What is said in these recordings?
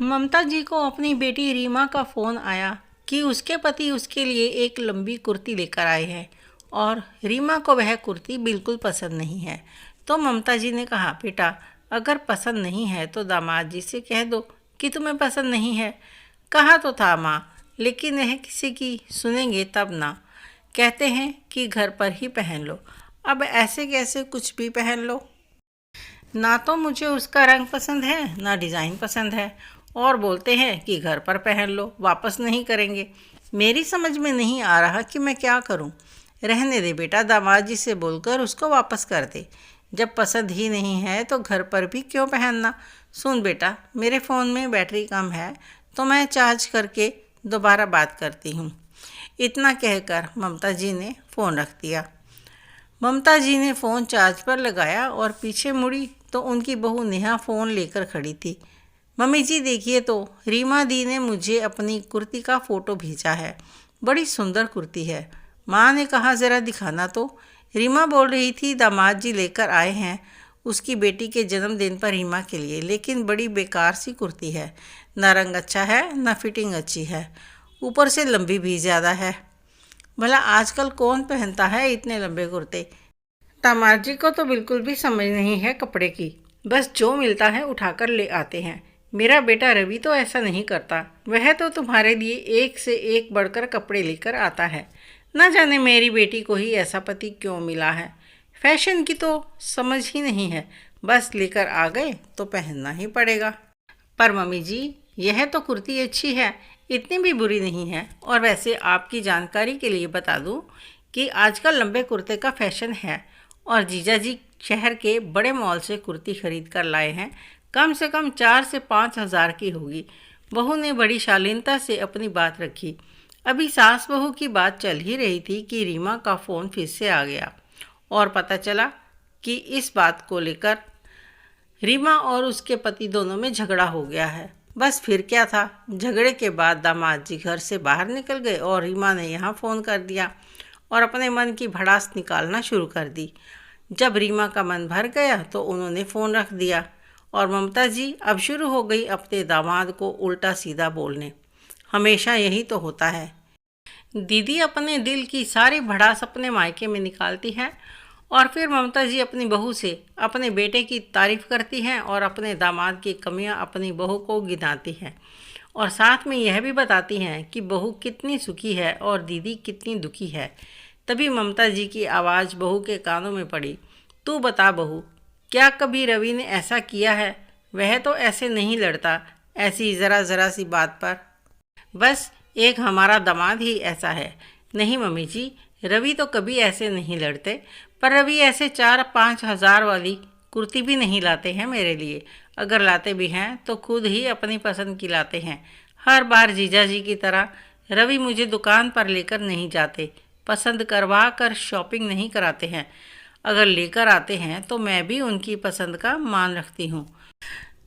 ममता जी को अपनी बेटी रीमा का फ़ोन आया कि उसके पति उसके लिए एक लंबी कुर्ती लेकर आए हैं और रीमा को वह कुर्ती बिल्कुल पसंद नहीं है। तो ममता जी ने कहा, बेटा अगर पसंद नहीं है तो दामाद जी से कह दो कि तुम्हें पसंद नहीं है। कहा तो था माँ, लेकिन यह किसी की सुनेंगे तब ना। कहते हैं कि घर पर ही पहन लो। अब ऐसे कैसे कुछ भी पहन लो? ना तो मुझे उसका रंग पसंद है ना डिज़ाइन पसंद है, और बोलते हैं कि घर पर पहन लो, वापस नहीं करेंगे। मेरी समझ में नहीं आ रहा कि मैं क्या करूं। रहने दे बेटा, दामाद जी से बोलकर उसको वापस कर दे। जब पसंद ही नहीं है तो घर पर भी क्यों पहनना। सुन बेटा, मेरे फ़ोन में बैटरी कम है तो मैं चार्ज करके दोबारा बात करती हूँ। इतना कहकर ममता जी ने फ़ोन रख दिया। ममता जी ने फ़ोन चार्ज पर लगाया और पीछे मुड़ी तो उनकी बहू नेहा फ़ोन लेकर खड़ी थी। मम्मी जी देखिए तो, रीमा दी ने मुझे अपनी कुर्ती का फ़ोटो भेजा है। बड़ी सुंदर कुर्ती है। माँ ने कहा ज़रा दिखाना तो। रीमा बोल रही थी दामाद जी लेकर आए हैं उसकी बेटी के जन्मदिन पर रीमा के लिए, लेकिन बड़ी बेकार सी कुर्ती है। ना रंग अच्छा है ना फिटिंग अच्छी है, ऊपर से लंबी भी ज़्यादा है। भला आजकल कौन पहनता है इतने लंबे कुर्ते। दामाद जी को तो बिल्कुल भी समझ नहीं है कपड़े की, बस जो मिलता है उठाकर ले आते हैं। मेरा बेटा रवि तो ऐसा नहीं करता, वह तो तुम्हारे लिए एक से एक बढ़कर कपड़े लेकर आता है। न जाने मेरी बेटी को ही ऐसा पति क्यों मिला है। फैशन की तो समझ ही नहीं है, बस लेकर आ गए तो पहनना ही पड़ेगा। पर मम्मी जी, यह तो कुर्ती अच्छी है, इतनी भी बुरी नहीं है। और वैसे आपकी जानकारी के लिए बता दूं कि आजकल लंबे कुर्ते का फैशन है और जीजा जी शहर के बड़े मॉल से कुर्ती खरीद कर लाए हैं। कम से कम 4 से 5 हज़ार की होगी। बहू ने बड़ी शालीनता से अपनी बात रखी। अभी सास बहू की बात चल ही रही थी कि रीमा का फ़ोन फिर से आ गया और पता चला कि इस बात को लेकर रीमा और उसके पति दोनों में झगड़ा हो गया है। बस फिर क्या था, झगड़े के बाद दामाद जी घर से बाहर निकल गए और रीमा ने यहाँ फ़ोन कर दिया और अपने मन की भड़ास निकालना शुरू कर दी। जब रीमा का मन भर गया तो उन्होंने फ़ोन रख दिया और ममता जी अब शुरू हो गई अपने दामाद को उल्टा सीधा बोलने। हमेशा यही तो होता है, दीदी अपने दिल की सारी भड़ास अपने मायके में निकालती है और फिर ममता जी अपनी बहू से अपने बेटे की तारीफ़ करती हैं और अपने दामाद की कमियां अपनी बहू को गिनाती हैं और साथ में यह भी बताती हैं कि बहू कितनी सुखी है और दीदी कितनी दुखी है। तभी ममता जी की आवाज़ बहू के कानों में पड़ी, तू बता बहू, क्या कभी रवि ने ऐसा किया है? वह तो ऐसे नहीं लड़ता, ऐसी ज़रा ज़रा सी बात पर। बस एक हमारा दामाद ही ऐसा है। नहीं मम्मी जी, रवि तो कभी ऐसे नहीं लड़ते, पर रवि ऐसे 4-5 हज़ार वाली कुर्ती भी नहीं लाते हैं मेरे लिए। अगर लाते भी हैं तो खुद ही अपनी पसंद की लाते हैं। हर बार जीजा जी की तरह रवि मुझे दुकान पर लेकर नहीं जाते, पसंद करवा कर शॉपिंग नहीं कराते हैं। अगर लेकर आते हैं तो मैं भी उनकी पसंद का मान रखती हूँ।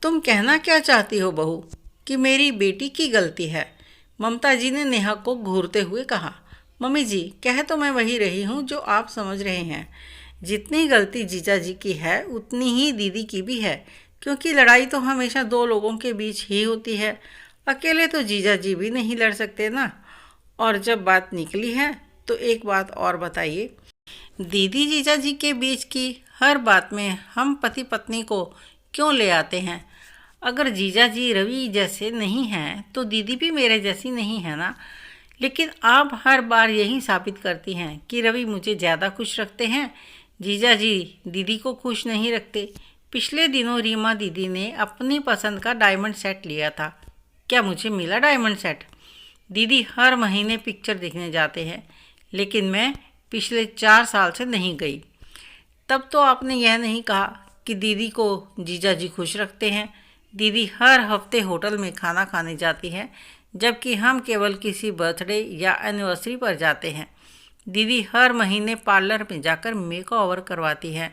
तुम कहना क्या चाहती हो बहू, कि मेरी बेटी की गलती है? ममता जी ने नेहा को घूरते हुए कहा। मम्मी जी, कह तो मैं वही रही हूँ जो आप समझ रहे हैं। जितनी गलती जीजा जी की है उतनी ही दीदी की भी है, क्योंकि लड़ाई तो हमेशा दो लोगों के बीच ही होती है। अकेले तो जीजा जी भी नहीं लड़ सकते ना। और जब बात निकली है तो एक बात और बताइए, दीदी जीजा जी के बीच की हर बात में हम पति पत्नी को क्यों ले आते हैं? अगर जीजा जी रवि जैसे नहीं हैं तो दीदी भी मेरे जैसी नहीं है ना। लेकिन आप हर बार यही साबित करती हैं कि रवि मुझे ज़्यादा खुश रखते हैं, जीजा जी दीदी को खुश नहीं रखते। पिछले दिनों रीमा दीदी ने अपनी पसंद का डायमंड सेट लिया था। क्या मुझे मिला डायमंड सेट? दीदी हर महीने पिक्चर देखने जाते हैं, लेकिन मैं पिछले 4 साल से नहीं गई। तब तो आपने यह नहीं कहा कि दीदी को जीजा जी खुश रखते हैं। दीदी हर हफ्ते होटल में खाना खाने जाती हैं, जबकि हम केवल किसी बर्थडे या एनिवर्सरी पर जाते हैं। दीदी हर महीने पार्लर में जाकर मेकओवर करवाती हैं,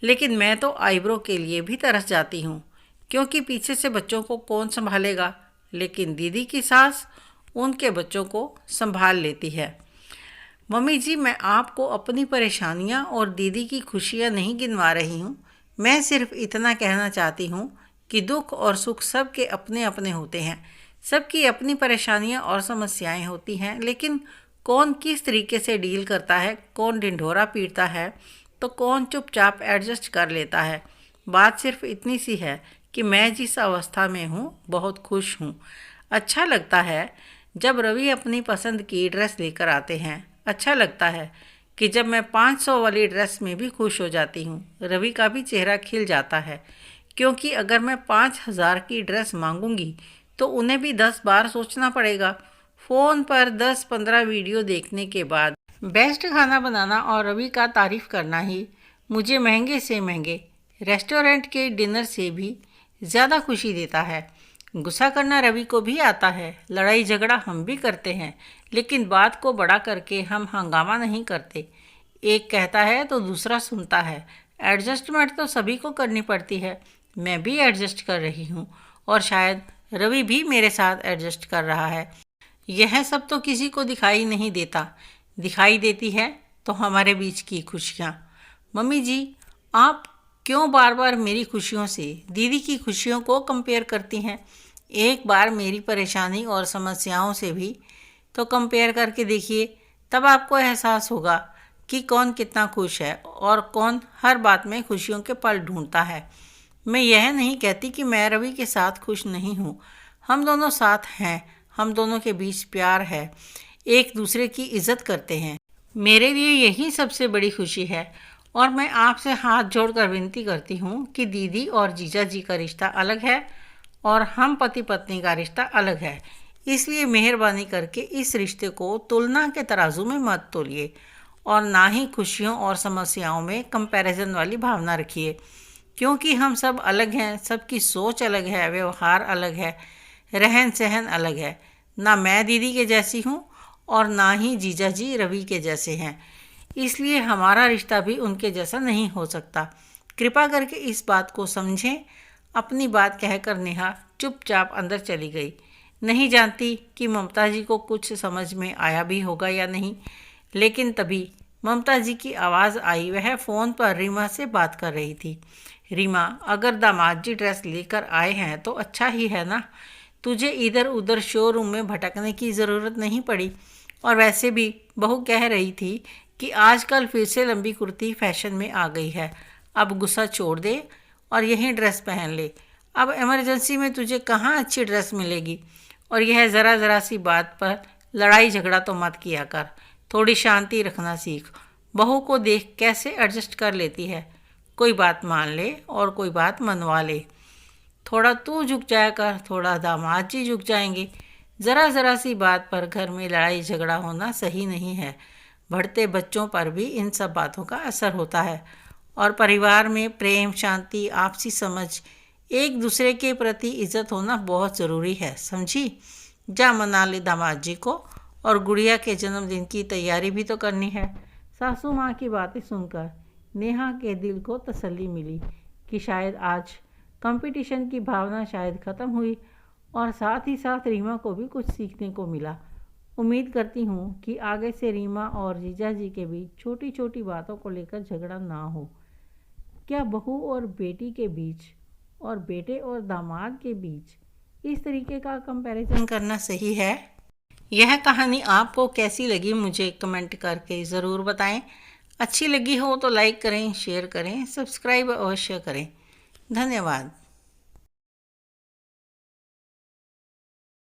लेकिन मैं तो आईब्रो के लिए भी तरस जाती हूँ, क्योंकि पीछे से बच्चों को कौन संभालेगा। लेकिन दीदी की सास उनके बच्चों को संभाल लेती है। मम्मी जी, मैं आपको अपनी परेशानियां और दीदी की खुशियां नहीं गिनवा रही हूँ। मैं सिर्फ इतना कहना चाहती हूँ कि दुख और सुख सबके अपने अपने होते हैं, सबकी अपनी परेशानियां और समस्याएं होती हैं, लेकिन कौन किस तरीके से डील करता है, कौन ढिंढोरा पीटता है तो कौन चुपचाप एडजस्ट कर लेता है। बात सिर्फ इतनी सी है कि मैं जिस अवस्था में हूँ बहुत खुश हूँ। अच्छा लगता है जब रवि अपनी पसंद की ड्रेस लेकर आते हैं। अच्छा लगता है कि जब मैं 500 वाली ड्रेस में भी खुश हो जाती हूँ। रवि का भी चेहरा खिल जाता है, क्योंकि अगर मैं 5000 की ड्रेस मांगूंगी तो उन्हें भी 10 बार सोचना पड़ेगा। फ़ोन पर 10-15 वीडियो देखने के बाद बेस्ट खाना बनाना और रवि का तारीफ़ करना ही मुझे महंगे से महंगे रेस्टोरेंट के डिनर से भी ज़्यादा खुशी देता है। गुस्सा करना रवि को भी आता है, लड़ाई झगड़ा हम भी करते हैं, लेकिन बात को बड़ा करके हम हंगामा नहीं करते। एक कहता है तो दूसरा सुनता है। एडजस्टमेंट तो सभी को करनी पड़ती है। मैं भी एडजस्ट कर रही हूँ और शायद रवि भी मेरे साथ एडजस्ट कर रहा है। यह सब तो किसी को दिखाई नहीं देता। दिखाई देती है तो हमारे बीच की खुशियाँ। मम्मी जी, आप क्यों बार बार मेरी खुशियों से दीदी की खुशियों को कंपेयर करती हैं? एक बार मेरी परेशानी और समस्याओं से भी तो कंपेयर करके देखिए, तब आपको एहसास होगा कि कौन कितना खुश है और कौन हर बात में खुशियों के पल ढूंढता है। मैं यह नहीं कहती कि मैं रवि के साथ खुश नहीं हूँ। हम दोनों साथ हैं, हम दोनों के बीच प्यार है, एक दूसरे की इज्जत करते हैं। मेरे लिए यही सबसे बड़ी खुशी है और मैं आपसे हाथ जोड़कर विनती करती हूँ कि दीदी और जीजा जी का रिश्ता अलग है और हम पति पत्नी का रिश्ता अलग है। इसलिए मेहरबानी करके इस रिश्ते को तुलना के तराजू में मत तोलिए और ना ही खुशियों और समस्याओं में कंपैरिजन वाली भावना रखिए, क्योंकि हम सब अलग हैं, सबकी सोच अलग है, व्यवहार अलग है, रहन सहन अलग है। ना मैं दीदी के जैसी हूँ और ना ही जीजा जी रवि के जैसे हैं, इसलिए हमारा रिश्ता भी उनके जैसा नहीं हो सकता। कृपा करके इस बात को समझें। अपनी बात कहकर नेहा चुपचाप अंदर चली गई। नहीं जानती कि ममता जी को कुछ समझ में आया भी होगा या नहीं, लेकिन तभी ममता जी की आवाज़ आई। वह फ़ोन पर रीमा से बात कर रही थी। रीमा, अगर दामाद जी ड्रेस लेकर आए हैं तो अच्छा ही है ना, तुझे इधर उधर शोरूम में भटकने की ज़रूरत नहीं पड़ी। और वैसे भी बहू कह रही थी कि आजकल फिर से लंबी कुर्ती फैशन में आ गई है। अब गुस्सा छोड़ दे और यही ड्रेस पहन ले। अब इमरजेंसी में तुझे कहाँ अच्छी ड्रेस मिलेगी। और यह ज़रा ज़रा सी बात पर लड़ाई झगड़ा तो मत किया कर, थोड़ी शांति रखना सीख। बहू को देख कैसे एडजस्ट कर लेती है, कोई बात मान ले और कोई बात मनवा ले। थोड़ा तू झुक जाया कर, थोड़ा दामाद जी झुक जाएंगे। ज़रा ज़रा सी बात पर घर में लड़ाई झगड़ा होना सही नहीं है। बढ़ते बच्चों पर भी इन सब बातों का असर होता है और परिवार में प्रेम, शांति, आपसी समझ, एक दूसरे के प्रति इज्जत होना बहुत ज़रूरी है, समझी। जा मना ले दामाद जी को, और गुड़िया के जन्मदिन की तैयारी भी तो करनी है। सासू माँ की बातें सुनकर नेहा के दिल को तसल्ली मिली कि शायद आज कंपटीशन की भावना शायद ख़त्म हुई और साथ ही साथ रीमा को भी कुछ सीखने को मिला। उम्मीद करती हूँ कि आगे से रीमा और जीजा जी के बीच छोटी छोटी बातों को लेकर झगड़ा ना हो। क्या बहू और बेटी के बीच और बेटे और दामाद के बीच इस तरीके का कंपैरिजन करना सही है? यह कहानी आपको कैसी लगी मुझे कमेंट करके ज़रूर बताएं। अच्छी लगी हो तो लाइक करें, शेयर करें, सब्सक्राइब अवश्य करें। धन्यवाद।